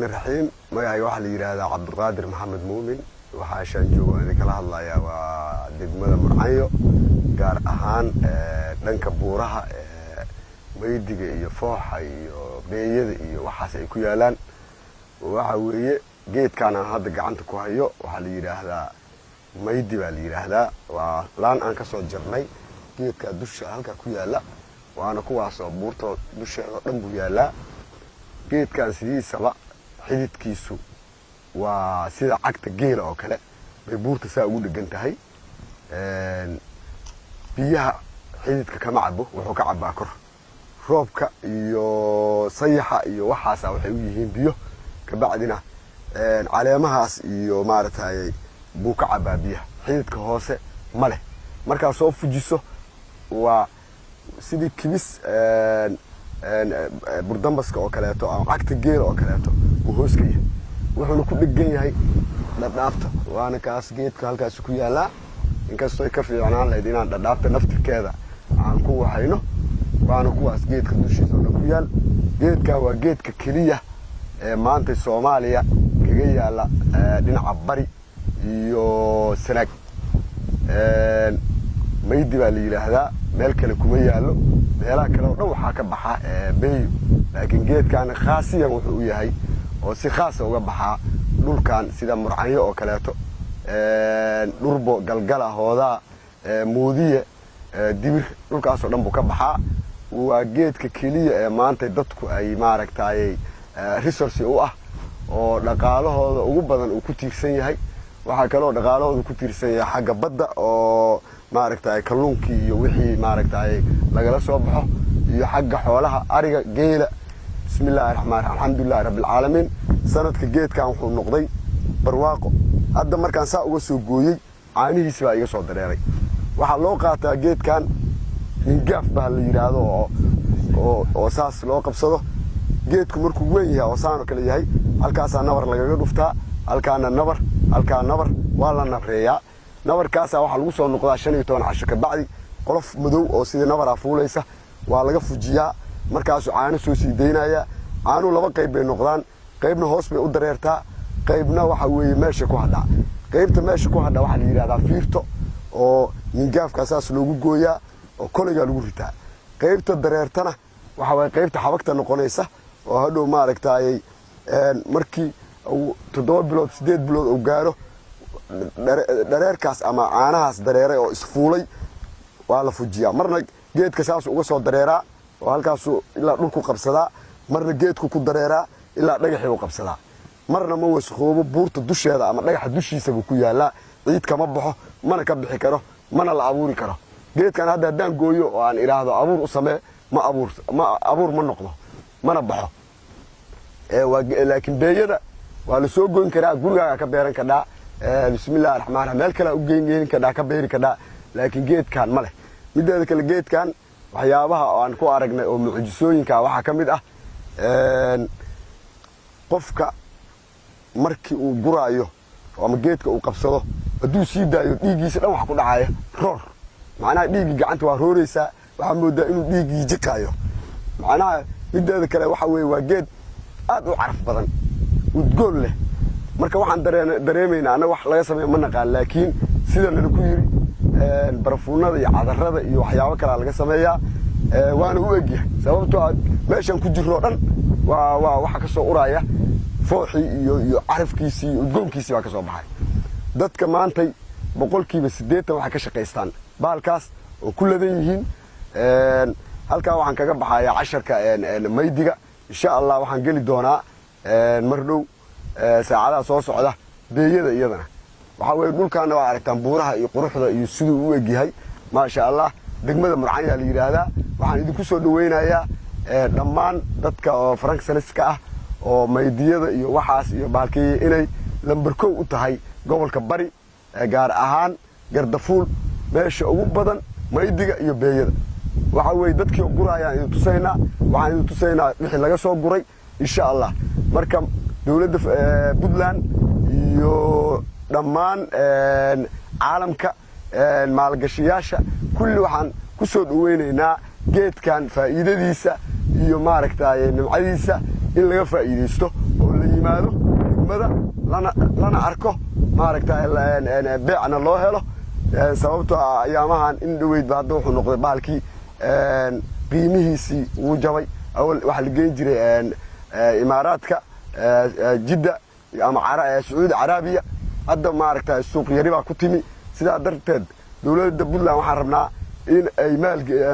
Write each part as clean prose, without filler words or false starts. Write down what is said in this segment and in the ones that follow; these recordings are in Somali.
الرحيم magacayga waxa la yiraahdaa Cabdulqaadir Maxamed Muumin waxa shan joogo idin kala hadlayaa waa degmada Murcayo gaar ahaan dhanka buuraha maydiga iyo fooxa iyo beeyada iyo waxaas ay ku yaalaan waxa weeye geedkan aan hadda gacanta ku hayo waxa la yiraahdaa maydi baa la yiraahdaa waa laan aan ka soo jarnay geedka dusha halka ku yaala waana kuwaas oo buurta dusheeda dhan buu yaalaa geedkan sidiisaba xididkiisu waa sida cagta geela oo kale bay buurta saa ugu dhagan tahay biyaha xididka kama cabo wuxuu ka cabaa kor roobka iyo sayaxa iyo waxaas waxay u yihiin biyo ka bacdina caleemahaas iyo maartay buu ka cabaa biyaha xididka hoose ma leh marka soo fujiso waa sidii kibis burdambaska oo kaleeto ama cagta geela oo kaleeto hoos ka yahay wuxuu ku dhigan yahay dhadhaabta waana kaas geedka halkaas ku yaala inkastoo ka fiicnaan lahayd inaan dhadhaabta naftirkeeda aan ku waxayno waana kuwaas geedka dushiisa ku yaal geedka waa geedka kaliya ee maanta Soomaaliya kaga yaala dhinaca bari iyo Sanaag maydi baa la yiraahdaa meel kale kuma yaalo meelaha kale oo dhan waxa ka baxa beeyo laakiin geedkan khaasiyan wuxuu u yahay oo si khaas ah uga baxaa dhulkan sida Murcayo oo kaleeto dhurbo galgala hooda moodiye dibir dhulkaas oo dhan buu ka baxaa waa geedka kaliya ee maanta dadku ay maaragtay resource u ah oo dhaqaalahooda ugu badan uu ku tiirsan yahay waxa kale oo dhaqaalahooda ku tiirsan yahay xagga badda oo maaragtay kalluunkii iyo wixii maaragtay lagala soo baxo iyo xagga xoolaha ariga geela bismillaahir rahmaanir rahiim alxamdulillaah rabbil caalamiin sanadka geedkan wuxuu noqday barwaaqo hadda markaan saa uga soo gooyay caanihiisa baa iga soo dareeray waxa loo qaataa geedkan ingaaf baa la yiraahdo oo saas loo qabsado geedku markuu weyn yahay oo saan kale yahay halkaas nabar lagaga dhuftaa halkaana nabar waa la nabreeyaa nabarkaas waxa lagu soo noqdaa 15 casho ka bacdi qolof madow oo sida nabar afuulaysa waa laga fujiyaa markaas caano soo sii deynaya caano laba qayb bay noqdaan qaybna hoos bay u dareertaa qaybna waxa weeye meesha ku hadha qaybta meesha ku hadha waxa la yiraahdaa fiirto oo ningaafka saas loogu gooyaa oo koliga lagu ritaa qaybta dareertana waxa way qaybta xabagta noqonaysa oo hadhow maaragtay markii 7 bilood 8 bilood oo gaaro dareerkaas ama caanahaas dareeray oo isfuulay waa la fujiyaa marna geedka saas uga soo dareeraa oo halkaas ilaa dhulku qabsadaa marna geedku ku dareeraa ilaa dhagaxii uu qabsadaa marna ma wasxoobo buurta dusheeda ama dhagaxa dushiisa ku yaala ciid kama baxo mana ka bixi karo mana la abuuri karo geedkan hadda hadaan gooyo oo aan iraahdo abuur u samee ma abuur ma noqdo mana baxo laakiin beeyada waa la soo goyn karaa gurigaaga ka beeran karaa bismillaahir rahmaanir rahiim meel kale u geyn karaa ka beeri karaa laakiin geedkan ma leh mideeda kale geedkan waxyaabaha aan ku aragnay oo mucjisooyinka waxa kamid ah qofka markii uu guraayo ama geedka uu qabsado haduu sii daayo dhiigiisa dhan wax ku dhacaya roor macnaha dhiigi gacanta waa rooreysa waxa moodaa inuu dhiigi jiqaayo macnaha mideeda kale waxa weey waa geed aad u caraf badan udgoon leh marka waxaan dareemeynaa anaga wax laga sameeyo ma naqaan laakiin sida la ku yiri barafuunada iyo cadarada iyo waxyaabo kale laga sameeyaa waana u egyahay sababtoo ah meeshan ku jirro dhan waa waxa ka soo uraya fooxi iyo carafkiisi iyo udgoonkiisi baa ka soo baxay dadka maantay 80% waxa ka shaqeystaan baalkaas oo ku ladan yihiin halka waxaan kaga baxayaa 10ka maydiga insha Allah waxaan gali doonaa mar dhow saacadaha soo socda beeyada iyadana waxa weey dhulkaana waa aragtaan buuraha iyo quruxda iyo sidoo u egyahay ma sha Allah degmada Murcayo la yiraahdaa waxaan idinku soo dhaweynayaa dhammaan dadka oo Faransiiska ah oo maydiyada iyo waxaas iyo baalkii inay lambar 1 u tahay gobolka bari gaar ahaan Gardafuul meesha ugu badan maydiga iyo beeyada waxa weey dadkii gurayaan inuu tusaynaa waxaan inuu tusaynaa wixii laga soo guray insha Allah marka dawladda Puntland iyo dhammaan caalamka maalgashiyaasha kulli waxaan ku soo dhaweynaynaa geedkan faa'iidadiisa iyo maaragtay nimcadiisa in laga faa'iideysto oo la yimaado degmada lana arko maaragtay beecna loo helo sababtoo ah ayaamahan in dhaweydba hadda wuxuu noqday bahalkii qiimihiisii wuu jabay awal waxa la geyn jiray imaaraadka jidda ama sacuudi carabiya hadda maaragtay suuq yari baa ku timi sidaa darteed dowladda Puntland waxaan rabnaa in ay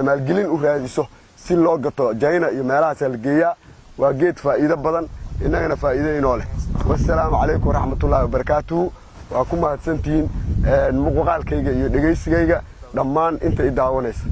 maalgelin u raadiso si loo gato China iyo meelahaas la geeyaa waa geed faa'iido badan inagana faa'iido inoo leh wassalaamu calaykum waraxmatullaahi wabarakaatuhu waa ku mahadsantihiin muuqaalkayga iyo dhageysigayga dhammaan inta i daawanaysa